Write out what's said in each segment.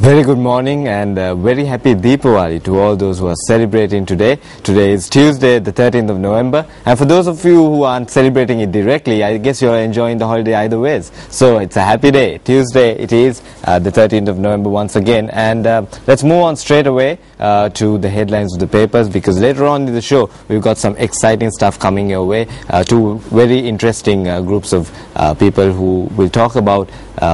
Very good morning and very happy Deepavali to all those who are celebrating today. Today is Tuesday, the 13th of November, and for those of you who aren't celebrating it directly, I guess you're enjoying the holiday either ways. So it's a happy day. Tuesday it is, the 13th of November once again, and let's move on straight away to the headlines of the papers, because later on in the show we've got some exciting stuff coming your way. Two very interesting groups of people who will talk about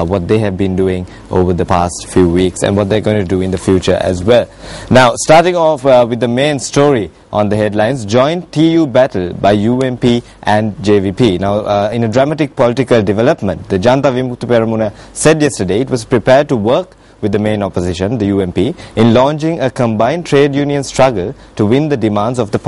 what they have been doing over the past few weeks and what they're going to do in the future as well. Now, starting off with the main story on the headlines, joint TU battle by UMP and JVP. Now, in a dramatic political development, the Janta Vimukta Peramuna said yesterday it was prepared to work with the main opposition, the UMP, in launching a combined trade union struggle to win the demands of the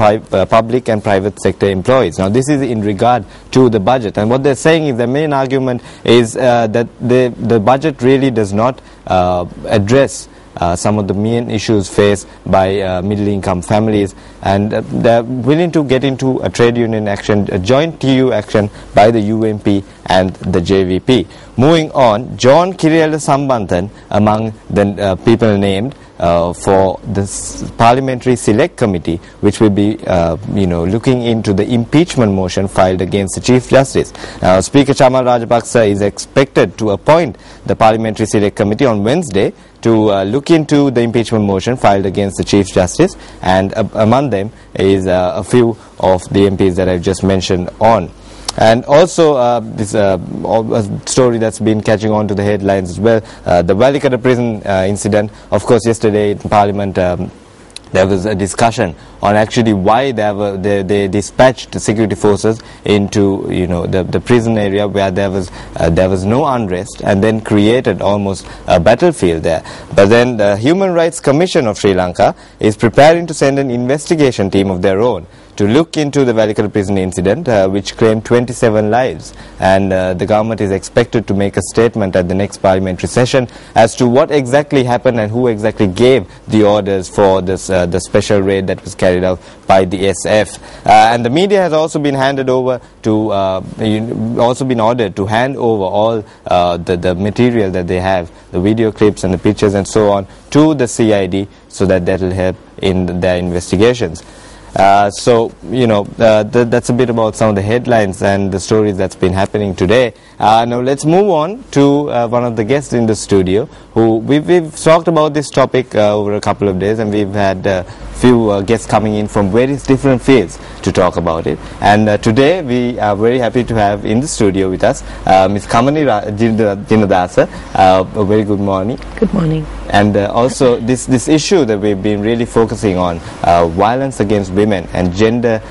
public and private sector employees. Now, this is in regard to the budget, and what they're saying is the main argument is that the budget really does not address some of the main issues faced by middle-income families, and they're willing to get into a trade union action, a joint TU action by the UMP and the JVP. Moving on, John Kiriyala Sambanthan among the people named for the Parliamentary Select Committee, which will be looking into the impeachment motion filed against the Chief Justice. Speaker Chamal Rajapaksa is expected to appoint the Parliamentary Select Committee on Wednesday to look into the impeachment motion filed against the Chief Justice, and among them is a few of the MPs that I've just mentioned on. And also this a story that's been catching on to the headlines as well, the Valikada prison incident. Of course, yesterday in Parliament there was a discussion on actually why they dispatched the security forces into the prison area where there was no unrest, and then created almost a battlefield there. But then the Human Rights Commission of Sri Lanka is preparing to send an investigation team of their own to look into the Valikada prison incident, which claimed 27 lives, and the government is expected to make a statement at the next parliamentary session as to what exactly happened and who exactly gave the orders for this the special raid that was carried out by the SF. And the media has also been handed over to ordered to hand over all the material that they have, the video clips and the pictures and so on, to the CID, so that will help in their investigations. That's a bit about some of the headlines and the stories that's been happening today. Now let's move on to one of the guests in the studio, who we've talked about this topic over a couple of days, and we've had a few guests coming in from various different fields to talk about it. And today we are very happy to have in the studio with us Ms. Kamani Jinadasa. A very good morning. Good morning. And also this issue that we've been really focusing on, violence against women and gender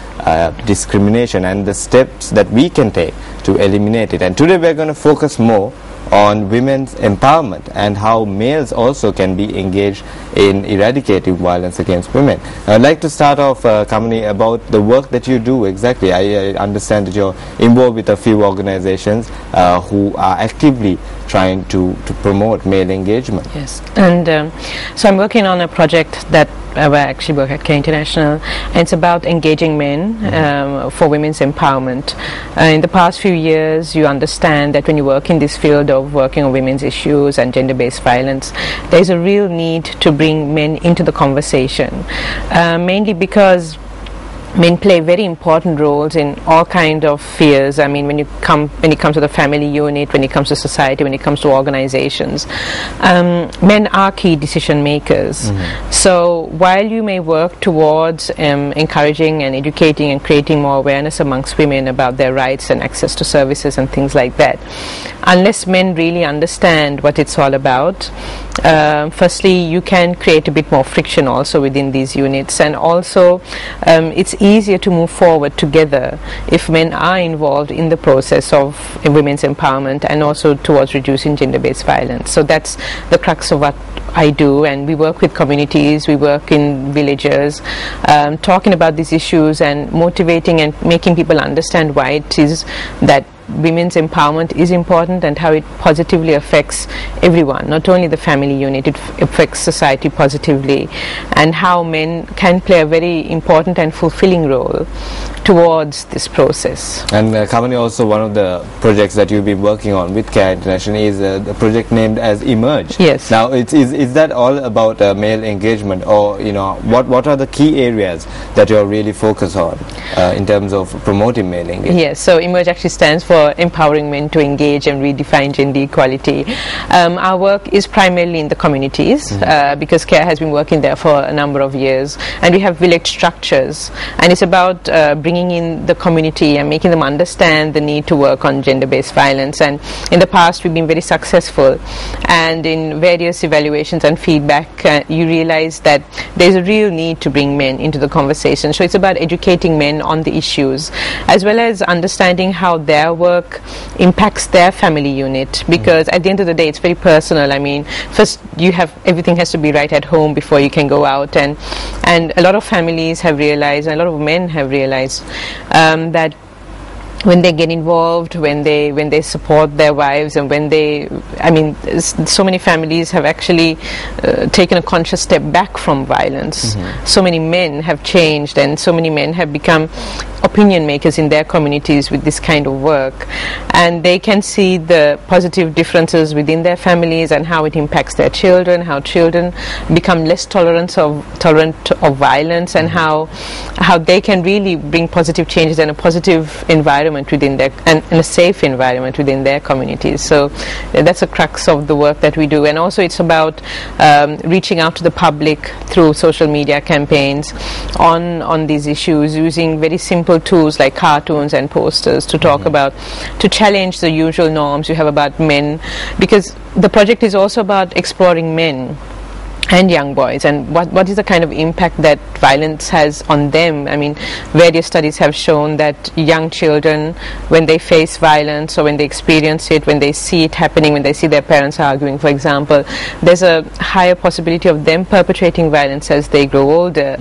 discrimination, and the steps that we can take to eliminate it. And today we're going to focus more on women's empowerment and how males also can be engaged in eradicating violence against women. I'd like to start off, Kamini, about the work that you do exactly. I understand that you're involved with a few organizations who are actively trying to promote male engagement. Yes, and so I'm working on a project that I actually work at Care International, and it's about engaging men for women's empowerment. In the past few years, you understand that when you work in this field of working on women's issues and gender-based violence, there's a real need to bring men into the conversation, mainly because men play very important roles in all kind of spheres. I mean, when it comes to the family unit, when it comes to society, when it comes to organizations, men are key decision makers. So while you may work towards encouraging and educating and creating more awareness amongst women about their rights and access to services and things like that, unless men really understand what it's all about, firstly, you can create a bit more friction also within these units, and also it's easier to move forward together if men are involved in the process of women's empowerment and also towards reducing gender-based violence. So that's the crux of what I do, and we work with communities, we work in villages, talking about these issues and motivating and making people understand why it is that women's empowerment is important and how it positively affects everyone, not only the family unit, it affects society positively, and how men can play a very important and fulfilling role towards this process. And Kamani, also one of the projects that you've been working on with Care International is the project named as Emerge. Yes. Now, is that all about male engagement, or what are the key areas that you're really focused on in terms of promoting male engagement? Yes. So Emerge actually stands for Empowering Men to Engage and Redefine Gender Equality. Our work is primarily in the communities because Care has been working there for a number of years, and we have village structures, and it's about bringing in the community and making them understand the need to work on gender-based violence. And in the past we've been very successful, and in various evaluations and feedback you realize that there's a real need to bring men into the conversation. So it's about educating men on the issues, as well as understanding how their work impacts their family unit, because at the end of the day it's very personal. I mean, first everything has to be right at home before you can go out, and a lot of families have realized, and a lot of men have realized that when they get involved, when they support their wives, and so many families have actually taken a conscious step back from violence. So many men have changed, and so many men have become opinion makers in their communities with this kind of work, and they can see the positive differences within their families and how it impacts their children, how children become less tolerant of violence, and how they can really bring positive changes and a positive environment within their and a safe environment within their communities. So that's a crux of the work that we do. And also it's about reaching out to the public through social media campaigns on these issues, using very simple tools like cartoons and posters to talk about, to challenge the usual norms you have about men, because the project is also about exploring men and young boys, and what is the kind of impact that violence has on them. I mean, various studies have shown that young children, when they face violence or when they experience it, when they see it happening, when they see their parents arguing, for example, there's a higher possibility of them perpetrating violence as they grow older.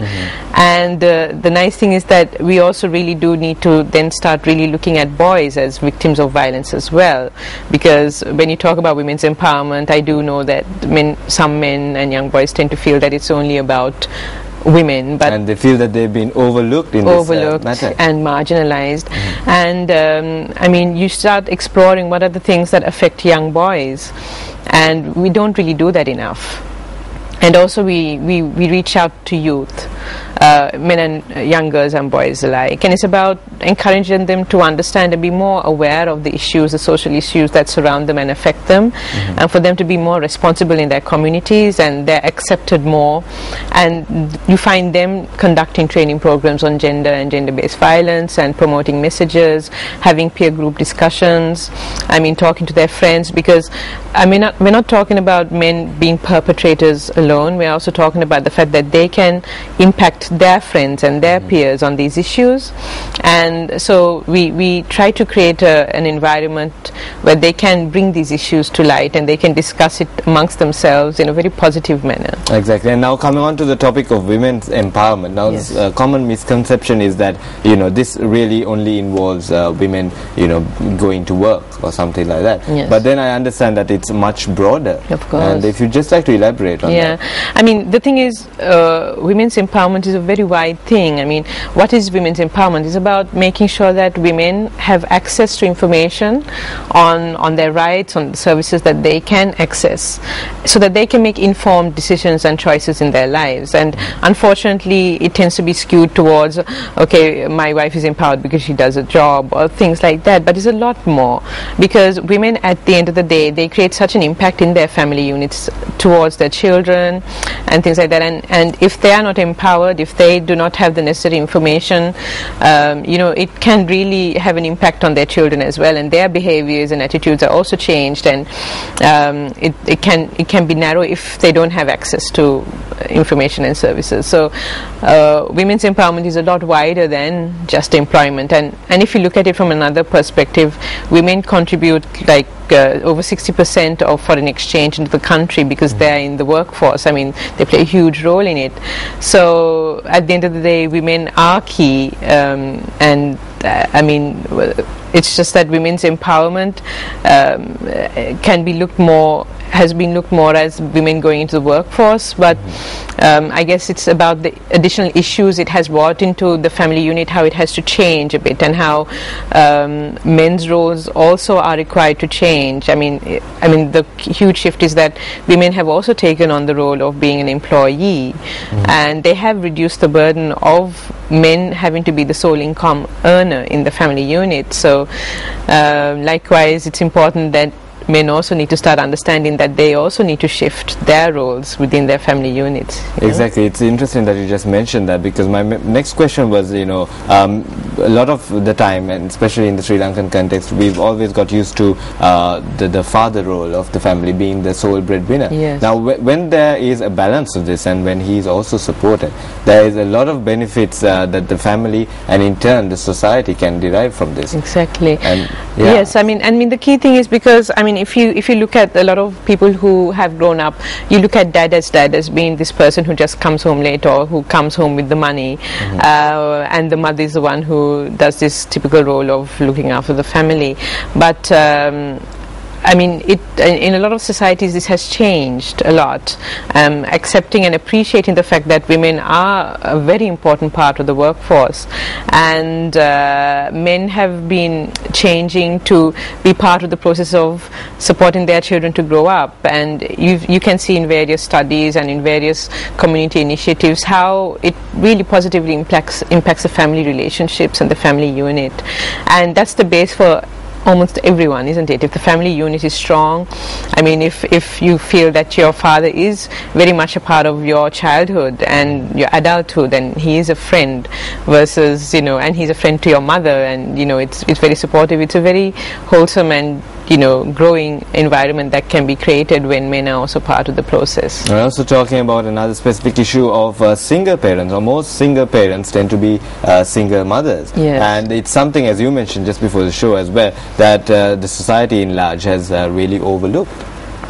And the nice thing is that we also really do need to then start really looking at boys as victims of violence as well, because when you talk about women's empowerment, I do know that some men and young boys tend to feel that it's only about women, and they feel that they've been overlooked in this matter and marginalized. And you start exploring what are the things that affect young boys, and we don't really do that enough. And also we reach out to youth, men and young girls and boys alike, and it's about encouraging them to understand and be more aware of the issues, the social issues that surround them and affect them, and for them to be more responsible in their communities, and they're accepted more. And you find them conducting training programs on gender and gender-based violence, and promoting messages, having peer group discussions, talking to their friends, because we're not talking about men being perpetrators alone. We're also talking about the fact that they can impact their friends and their peers on these issues. And so we try to create an environment where they can bring these issues to light, and they can discuss it amongst themselves in a very positive manner. Exactly. And now coming on to the topic of women's empowerment, now this common misconception is that this really only involves women going to work or something like that. Yes. But then I understand that it's much broader. Of course. And if you'd just like to elaborate on that. The thing is, women's empowerment is a very wide thing. What is women's empowerment? It's about making sure that women have access to information on their rights, on the services that they can access, so that they can make informed decisions and choices in their lives. And unfortunately, it tends to be skewed towards, okay, my wife is empowered because she does a job, or things like that. But it's a lot more, because women, at the end of the day, they create such an impact in their family units towards their children and things like that. And if they are not empowered, if they do not have the necessary information, it can really have an impact on their children as well, and their behaviors and attitudes are also changed, and it can be narrow if they don't have access to information and services. So women's empowerment is a lot wider than just employment, and if you look at it from another perspective, women contribute like over 60% of foreign exchange into the country, because they're in the workforce. They play a huge role in it. So at the end of the day, women are key, and I mean, it's just that women's empowerment can be looked more, has been looked more as women going into the workforce, but I guess it's about the additional issues it has brought into the family unit, how it has to change a bit, and how men's roles also are required to change. I mean, the huge shift is that women have also taken on the role of being an employee, and they have reduced the burden of men having to be the sole income earner in the family unit. So likewise, it's important that men also need to start understanding that they also need to shift their roles within their family units. Exactly. It's interesting that you just mentioned that, because my next question was, a lot of the time, and especially in the Sri Lankan context, we've always got used to the father role of the family being the sole breadwinner. Yes. Now, when there is a balance of this, and when he is also supported, there is a lot of benefits that the family and in turn the society can derive from this. Exactly. And yes, I mean the key thing is, because if you look at a lot of people who have grown up, you look at dad as being this person who just comes home late, or who comes home with the money, and the mother is the one who does this typical role of looking after the family. But I mean, in a lot of societies this has changed a lot, accepting and appreciating the fact that women are a very important part of the workforce, and men have been changing to be part of the process of supporting their children to grow up. And you can see in various studies and in various community initiatives how it really positively impacts the family relationships and the family unit. And that's the base for almost everyone, isn't it? If the family unit is strong, I mean, if you feel that your father is very much a part of your childhood and your adulthood, and he is a friend, versus, and he's a friend to your mother, and it's very supportive, it's a very wholesome and growing environment that can be created when men are also part of the process. We're also talking about another specific issue of single parents, or most single parents tend to be single mothers. Yes. And it's something, as you mentioned just before the show as well, that the society in large has really overlooked.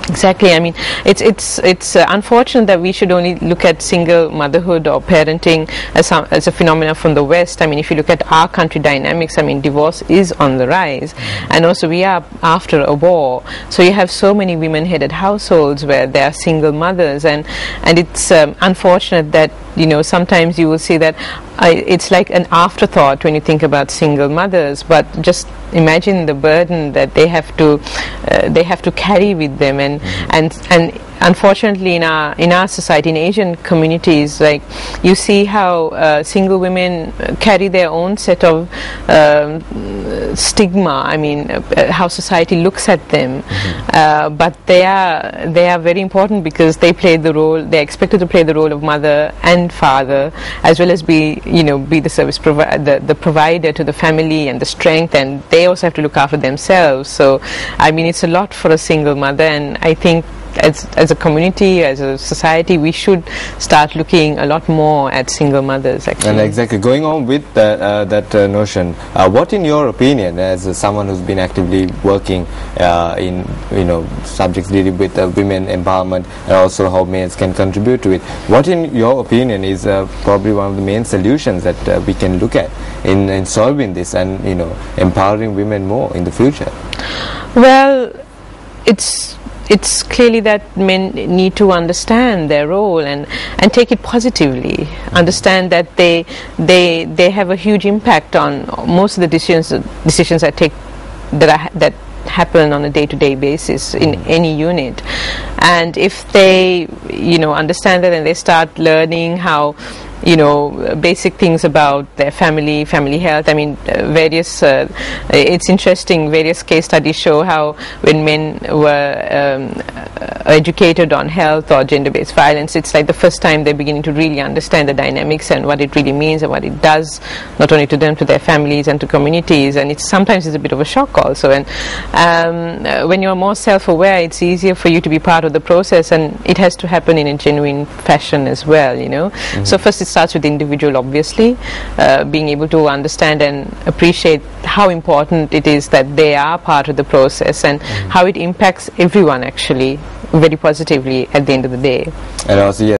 Exactly. I mean, it's unfortunate that we should only look at single motherhood or parenting as a phenomenon from the West. I mean, if you look at our country dynamics, I mean, divorce is on the rise, and also we are after a war. So you have so many women-headed households where there are single mothers, and it's unfortunate that sometimes you will see that it's like an afterthought when you think about single mothers, but just imagine the burden that they have to carry with them, and unfortunately in our society, in Asian communities, like, you see how single women carry their own set of stigma. I mean, how society looks at them, but they are very important, because they play the role, they're expected to play the role of mother and father, as well as be the service the provider to the family and the strength, and they also have to look after themselves. So I mean, it's a lot for a single mother, and I think as a community, as a society, we should start looking a lot more at single mothers, actually. And exactly, going on with that notion, what in your opinion, as someone who's been actively working in subjects dealing with women empowerment, and also how males can contribute to it, what in your opinion is probably one of the main solutions that we can look at in solving this and empowering women more in the future? Well, it's clearly that men need to understand their role and take it positively. Understand that they have a huge impact on most of the decisions that happen on a day-to-day basis in any unit. And if they understand that, and they start learning how basic things about their family health. I mean, it's interesting, various case studies show how when men were educated on health or gender-based violence, it's like the first time they're beginning to really understand the dynamics and what it really means and what it does, not only to them, to their families and to communities. And sometimes it's a bit of a shock also. And when you're more self-aware, it's easier for you to be part of the process, and it has to happen in a genuine fashion as well, So first it starts with the individual, obviously, being able to understand and appreciate how important it is that they are part of the process, and how it impacts everyone, actually, very positively at the end of the day. And also,